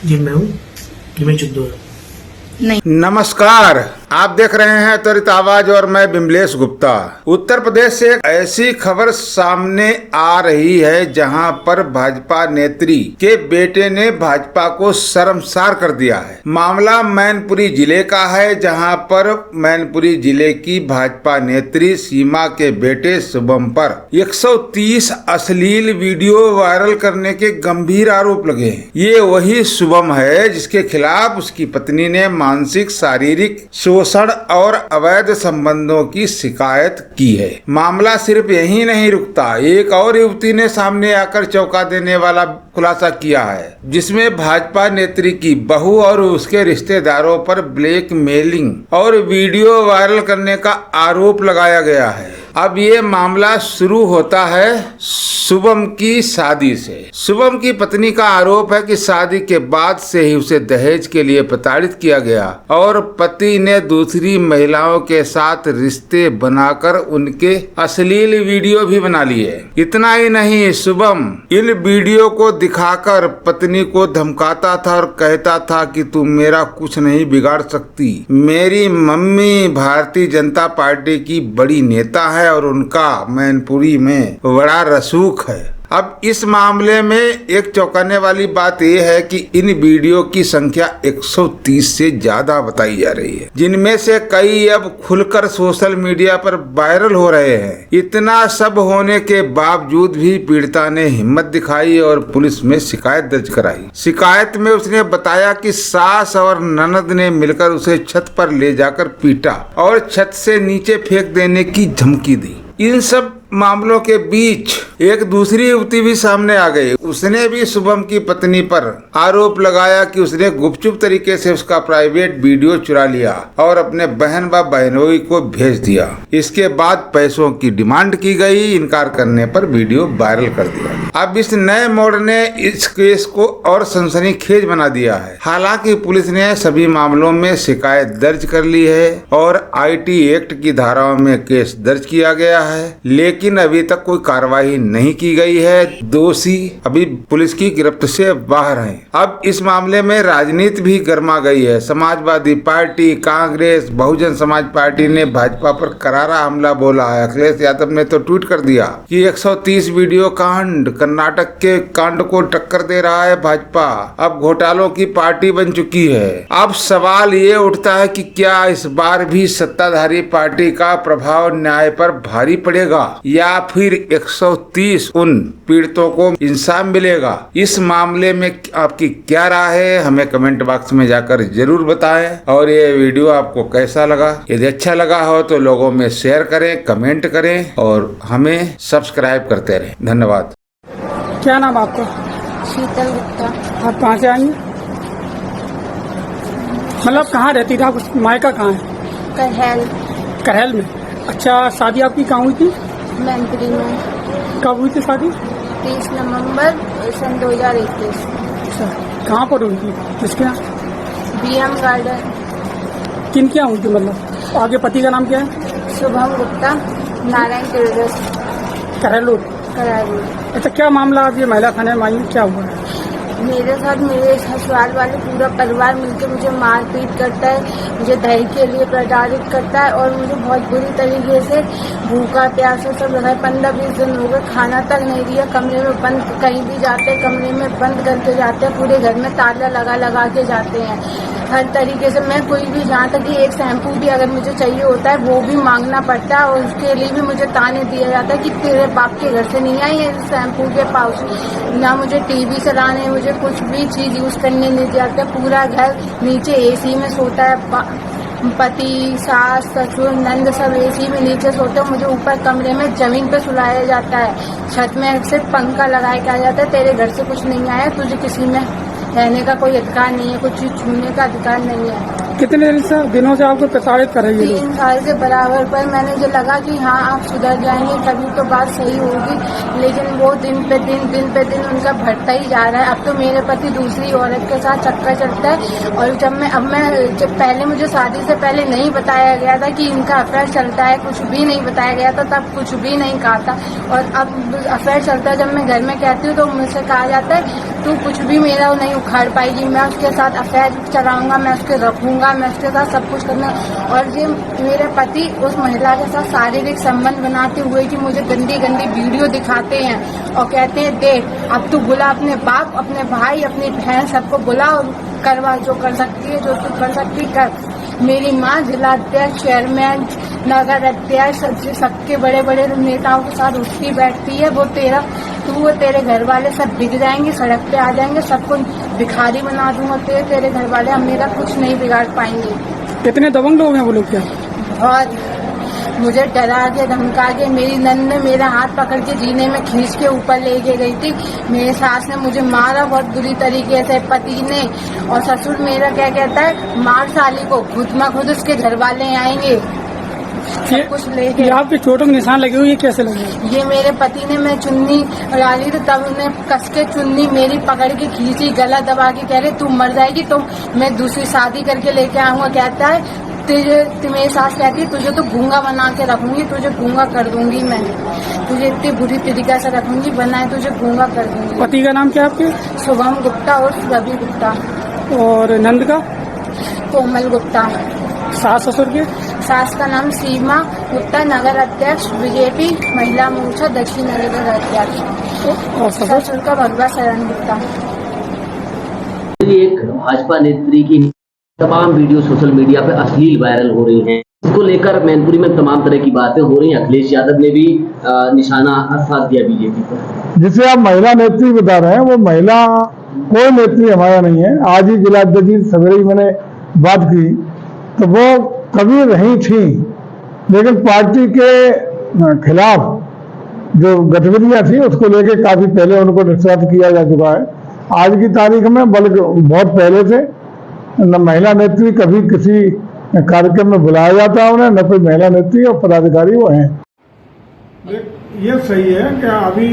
जी मैं हूँ हिमेश चुद्दूर। नहीं। नमस्कार, आप देख रहे हैं त्वरित आवाज और मैं बिमलेश गुप्ता। उत्तर प्रदेश से एक ऐसी खबर सामने आ रही है जहां पर भाजपा नेत्री के बेटे ने भाजपा को शर्मसार कर दिया है। मामला मैनपुरी जिले का है, जहां पर मैनपुरी जिले की भाजपा नेत्री सीमा के बेटे शुभम पर 130 अश्लील वीडियो वायरल करने के गंभीर आरोप लगे हैं। ये वही शुभम है जिसके खिलाफ उसकी पत्नी ने मानसिक, शारीरिक शोषण और अवैध संबंधों की शिकायत की है। मामला सिर्फ यही नहीं रुकता, एक और युवती ने सामने आकर चौंका देने वाला खुलासा किया है, जिसमें भाजपा नेत्री की बहू और उसके रिश्तेदारों पर ब्लैकमेलिंग और वीडियो वायरल करने का आरोप लगाया गया है। अब ये मामला शुरू होता है शुभम की शादी से। शुभम की पत्नी का आरोप है कि शादी के बाद से ही उसे दहेज के लिए प्रताड़ित किया गया और पति ने दूसरी महिलाओं के साथ रिश्ते बनाकर उनके अश्लील वीडियो भी बना लिए। इतना ही नहीं, शुभम इन वीडियो को दिखाकर पत्नी को धमकाता था और कहता था कि तुम मेरा कुछ नहीं बिगाड़ सकती। मेरी मम्मी भारतीय जनता पार्टी की बड़ी नेता है और उनका मैनपुरी में बड़ा रसूख है। अब इस मामले में एक चौंकाने वाली बात यह है कि इन वीडियो की संख्या 130 से ज्यादा बताई जा रही है, जिनमें से कई अब खुलकर सोशल मीडिया पर वायरल हो रहे हैं। इतना सब होने के बावजूद भी पीड़िता ने हिम्मत दिखाई और पुलिस में शिकायत दर्ज कराई। शिकायत में उसने बताया कि सास और ननद ने मिलकर उसे छत पर ले जाकर पीटा और छत से नीचे फेंक देने की धमकी दी। इन सब मामलों के बीच एक दूसरी युवती भी सामने आ गई। उसने भी शुभम की पत्नी पर आरोप लगाया कि उसने गुपचुप तरीके से उसका प्राइवेट वीडियो चुरा लिया और अपने बहन व बहनोई को भेज दिया। इसके बाद पैसों की डिमांड की गई। इनकार करने पर वीडियो वायरल कर दिया। अब इस नए मोड़ ने इस केस को और सनसनीखेज बना दिया है। हालांकि पुलिस ने सभी मामलों में शिकायत दर्ज कर ली है और IT एक्ट की धाराओं में केस दर्ज किया गया है, लेकिन अभी तक कोई कार्रवाई नहीं की गई है। दोषी अभी पुलिस की गिरफ्त से बाहर हैं। अब इस मामले में राजनीति भी गर्मा गई है। समाजवादी पार्टी, कांग्रेस, बहुजन समाज पार्टी ने भाजपा पर करारा हमला बोला है। अखिलेश यादव ने तो ट्वीट कर दिया कि 130 वीडियो कांड कर्नाटक के कांड को टक्कर दे रहा है भाजपा। अब घोटालों की पार्टी बन चुकी है। अब सवाल ये उठता है कि क्या इस बार भी सत्ताधारी पार्टी का प्रभाव न्याय पर भारी पड़ेगा या फिर 130 उन पीड़ितों को इंसाफ मिलेगा। इस मामले में आपकी क्या राय है, हमें कमेंट बॉक्स में जाकर जरूर बताएं। और ये वीडियो आपको कैसा लगा? यदि अच्छा लगा हो तो लोगों में शेयर करें, कमेंट करें और हमें सब्सक्राइब करते रहें। धन्यवाद। क्या नाम आपका? शीतल गुप्ता। आप कहाँ से आई? मतलब कहाँ रहती थी आप? मायका कहाँ है? करहल। करहल में। अच्छा, शादी आपकी कहाँ हुई थी? मैनपुरी में। कब हुई थी शादी? 30 नवंबर सन 2021। अच्छा, कहाँ पर हुई थी? किसके यहाँ? BM garden. किन क्या हुई थी? मतलब आपके पति का नाम क्या है? Shubham Gupta, Narayan Tailors, Karhal Road. Karhal Road. अच्छा, क्या मामला? आप ये महिला थाने में आई, क्या हुआ है? मेरे साथ मेरे ससुराल वाले पूरा परिवार मिलकर मुझे मारपीट करता है, मुझे दहेज के लिए प्रताड़ित करता है और मुझे बहुत बुरी तरीके से भूखा प्यासा सब रखा है। 15-20 दिन हो गए, खाना तक नहीं दिया। कमरे में बंद, कहीं भी जाते हैं कमरे में बंद करके जाते हैं, पूरे घर में ताला लगा के जाते हैं। हर तरीके से मैं कोई भी, जहाँ तक कि एक शैम्पू भी अगर मुझे चाहिए होता है वो भी मांगना पड़ता है और उसके लिए भी मुझे ताने दिया जाता है कि तेरे बाप के घर से नहीं आई है शैम्पू के पाउच। ना मुझे TV चलाने, मुझे कुछ भी चीज यूज करने नहीं जाता। पूरा घर नीचे AC में सोता है। पति, सास, ससुर, नंद सब AC में नीचे सोते हैं। मुझे ऊपर कमरे में जमीन पे सुलाया जाता है। छत में सिर्फ पंखा लगाया क्या जाता है, तेरे घर से कुछ नहीं आया, तुझे किसी में रहने का कोई अधिकार नहीं है, कुछ चीज छूने का अधिकार नहीं है। कितने दिनों से आपको प्रताड़ित कर रही है? 3 साल से बराबर। पर मैंने जो लगा कि हाँ आप सुधर जाएंगे, कभी तो बात सही होगी, लेकिन वो दिन पे दिन उनका बढ़ता ही जा रहा है। अब तो मेरे पति दूसरी औरत के साथ चक्कर चलता है। और जब पहले मुझे शादी से पहले नहीं बताया गया था कि इनका अफेयर चलता है, कुछ भी नहीं बताया गया था, तब कुछ भी नहीं कहा था। और अब अफेयर चलता है, जब मैं घर में कहती हूँ तो मुझसे कहा जाता है तू कुछ भी मेरा नहीं उखाड़ पाएगी। मैं उसके साथ अफेयर चलाऊंगा, मैं उसके रखूंगा, मैं उसके साथ सब कुछ करूंगा। और ये मेरे पति उस महिला के साथ शारीरिक संबंध बनाते हुए कि मुझे गंदी गंदी वीडियो दिखाते हैं और कहते हैं देख अब तू बुला अपने बाप, अपने भाई, अपनी बहन, सबको बुला और करवा जो कर सकती है, जो तू कर सकती कर। मेरी माँ जिला अध्यक्ष, चेयरमैन, नगर अध्यक्ष, सबके बड़े बड़े नेताओं के साथ उठती बैठती है। वो तेरे घर वाले सब बिक जाएंगे, सड़क पे आ जाएंगे, सबको भिखारी बना दूंगा। तेरे घर वाले हम मेरा कुछ नहीं बिगाड़ पाएंगे। कितने दबंग लोग हैं वो लोग? क्या बहुत मुझे डरा के धमका के मेरी नंद ने मेरा हाथ पकड़ के जीने में खींच के ऊपर लेके गई थी। मेरे सास ने मुझे मारा बहुत बुरी तरीके से, पति ने। और ससुर मेरा क्या कहता है, मार साली को, खुद उसके घर वाले आएंगे कुछ लेके। आप पे चोटों के निशान लगे हुए, ये कैसे लगे? ये मेरे पति ने, मैं चुन्नी डाली तो तब उन्हें कस के चुन्नी मेरी पकड़ के खींची, गला दबा के कह रहे तू मर जाएगी तो मैं दूसरी शादी करके लेके आऊंगा। कहता है मेरी सास कहती है तुझे तो गूंगा बना के रखूंगी, तुझे गूंगा कर दूंगी, मैं तुझे इतनी बुरी तरीका से रखूंगी, बनाए तुझे गूंगा कर दूंगी। पति का नाम क्या आपके? शुभम गुप्ता और रवि गुप्ता। और नंद का? कोमल गुप्ता। सास ससुर के? सास का नाम सीमा गुप्ता, नगर अध्यक्ष बीजेपी महिला मोर्चा दक्षिण नगर अध्यक्ष। और ससुर का भगवा शरण गुप्ता। एक भाजपा नेत्री की तमाम वीडियो सोशल मीडिया पे अश्लील वायरल हो रही हैं। इसको लेकर मैनपुरी में तमाम तरह की बातें हो रही हैं। अखिलेश यादव ने भी निशाना साध दिया बीजेपी पर। जिसे आप महिला नेत्री बता रहे हैं, वो महिला कोई नेत्री हमारा नहीं है। आज ही जिला अध्यक्ष सवेरे ही मैंने बात की तो वो कभी रही थी, लेकिन पार्टी के खिलाफ जो गतिविधियां थी उसको लेकर काफी पहले उनको निष्कासित किया जा चुका है। आज की तारीख में बल्कि बहुत पहले से न महिला नेत्री कभी किसी कार्यक्रम में बुलाया जाता है उन्हें, न कोई महिला नेत्री और पदाधिकारी वो हैं। ये सही है कि अभी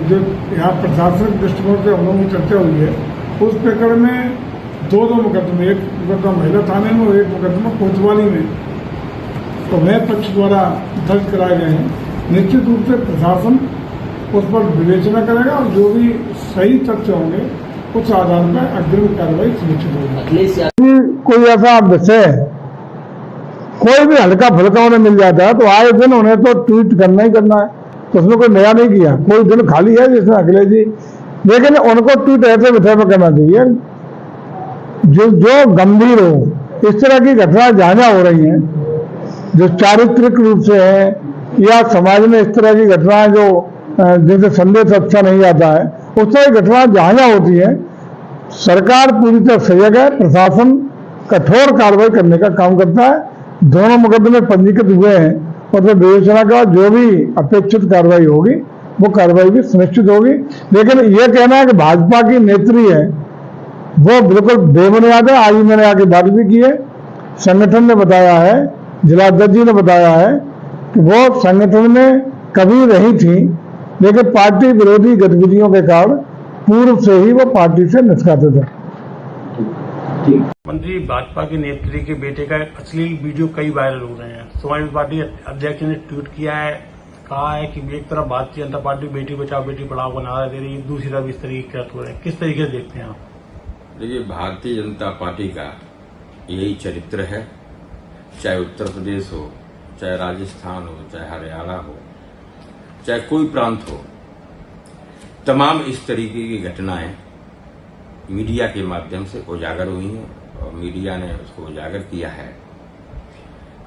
जो यहाँ प्रशासनिक दृष्टिकोण से हम लोगों की चर्चा हुई है, उस प्रकरण में दो मुकदमे, एक मुकदमा महिला थाने में और एक मुकदमा कोतवाली में तो वह पक्ष द्वारा दर्ज कराए गए हैं। निश्चित रूप से प्रशासन उस पर विवेचना करेगा और जो भी सही तथ्य होंगे उस आधार पर अग्रिम कार्रवाई सुनिश्चित होगी। कोई ऐसा विषय कोई भी हल्का फुल्का उन्हें मिल जाता है तो आए दिन उन्हें तो ट्वीट करना ही करना है, तो उसमें कोई नया नहीं किया। कोई दिन खाली है जिसमें अखिलेश जी, लेकिन उनको ट्वीट ऐसे विषय पर करना चाहिए जो गंभीर हो। इस तरह की घटना जहाँ हो रही हैं जो चारित्रिक रूप से है या समाज में इस तरह की घटनाएं जो जिनसे संदेश अच्छा नहीं आता है, उस तरह की घटना जहाँ होती है सरकार पूरी तरह सजग है, प्रशासन कठोर कार्रवाई करने का काम करता है। दोनों मुकदमे पंजीकृत हुए हैं और तो विवेचना के बाद जो भी अपेक्षित कार्रवाई होगी वो कार्रवाई भी सुनिश्चित होगी। लेकिन ये कहना है कि भाजपा की नेत्री है वो बिल्कुल बेबुनियाद है। आज ही मैंने आके बात भी की है, संगठन ने बताया है, जिला अध्यक्ष जी ने बताया है कि वो संगठन में कभी रही थी, लेकिन पार्टी विरोधी गतिविधियों के कारण पूर्व से ही वो पार्टी से निष्कासित है। मंत्री, भाजपा के नेत्री के बेटे का अश्लील वीडियो कई वायरल हो रहे हैं। समाजवादी पार्टी अध्यक्ष ने ट्वीट किया है, कहा है कि एक तरफ भारतीय जनता पार्टी बेटी बचाओ बेटी पढ़ाओ का नारा दे रही है, दूसरी तरफ इस तरीके के हो रहे हैं। किस तरीके से देखते हैं आप? देखिए, भारतीय जनता पार्टी का यही चरित्र है, चाहे उत्तर प्रदेश हो, चाहे राजस्थान हो, चाहे हरियाणा हो, चाहे कोई प्रांत हो, तमाम इस तरीके की घटनाएं मीडिया के माध्यम से उजागर हुई हैं और मीडिया ने उसको उजागर किया है।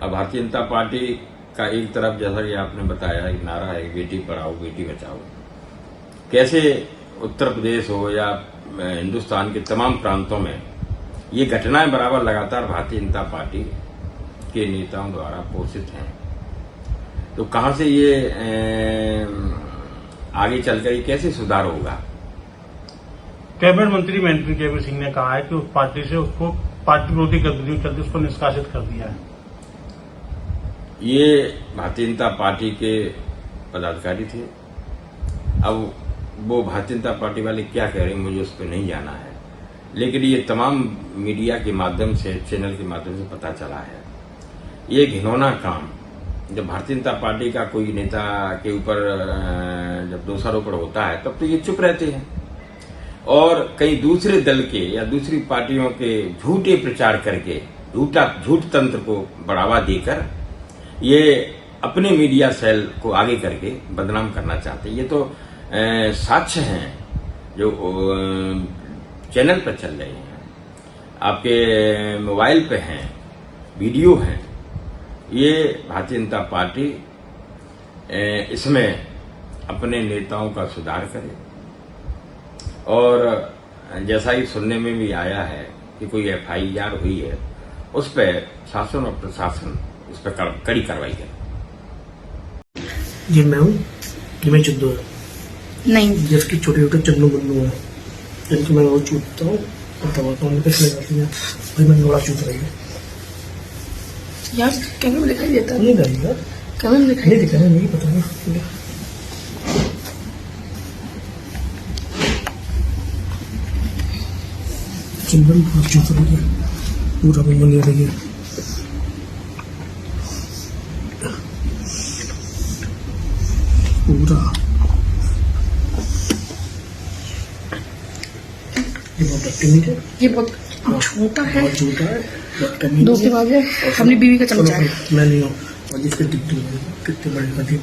अब भारतीय जनता पार्टी का एक तरफ, जैसा कि आपने बताया, एक नारा है बेटी पढ़ाओ बेटी बचाओ। कैसे उत्तर प्रदेश हो या हिंदुस्तान के तमाम प्रांतों में ये घटनाएं बराबर लगातार भारतीय जनता पार्टी के नेताओं द्वारा पोषित हैं, तो कहां से ये आगे चलकर कैसे सुधार होगा? कैबिनेट मंत्री मैनपुरी केबीर सिंह ने कहा है कि उस पार्टी से उसको पार्टी विरोधी गतिविधियों के चलते उसको निष्कासित कर दिया है। ये भारतीय जनता पार्टी के पदाधिकारी थे। अब वो भारतीय जनता पार्टी वाले क्या कह रहे हैं मुझे उस पर नहीं जाना है, लेकिन ये तमाम मीडिया के माध्यम से, चैनल के माध्यम से पता चला है। ये घिनौना काम, जब भारतीय जनता पार्टी का कोई नेता के ऊपर जब दोषारोपण होता है तब तो ये चुप रहते हैं और कई दूसरे दल के या दूसरी पार्टियों के झूठे प्रचार करके झूठ तंत्र को बढ़ावा देकर ये अपने मीडिया सेल को आगे करके बदनाम करना चाहते हैं। ये तो साक्ष्य हैं जो चैनल पर चल रहे हैं, आपके मोबाइल पे हैं, वीडियो हैं। ये भारतीय जनता पार्टी इसमें अपने नेताओं का सुधार करे और जैसा ही सुनने में भी आया है कि कोई FIR हुई है, उस पर शासन और प्रशासन उस पर कड़ी कार्रवाई करे। जी मैं हूँ, जी मैं चुद्दू है, नहीं जिसकी छोटे छोटे चन्नू बन्नू है, जिनकी मैं रोज चूतता हूँ और दबाता हूँ, किस लगाती है भाई मैं नोड़ा चूत रही है यार, कैमरे में दिखाई देता है, नहीं रही यार, कैमरे में दिखाई नहीं दिखा रहा, नहीं पता नहीं चिंबन बहुत चूत रही है, पूरा भी मन ले रही है। पूरा ये बहुत एक्टिविटी है, ये बहुत छोटा है, बहुत छोटा है, बहुत कमी दो के बाद है, अपनी बीवी का चमचा है। मैं नहीं हूँ और जिसके कितने बड़े कर दिए,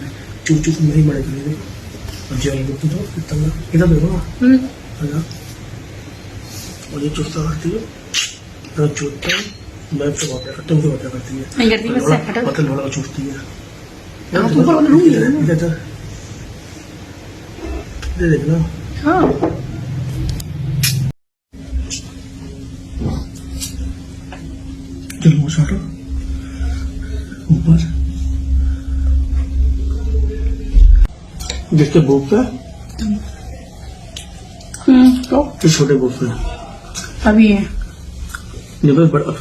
चूक चूक नहीं बड़े कर दिए और जेल बुक तो कितना इधर देखो ना, और ये चुस्ता करती है, मैं चूतता हूँ, मैं तो वापस करती हूँ, वापस करती है, नहीं करती, मैं से हटा मतलब बड़ा चूतती है, हाँ, ऊपर वाला रूम है ना? इधर देखना हाँ चलो हटो ऊपर, जिसके बुक पे तो ये छोटे बुक पे अभी है ये बड़ा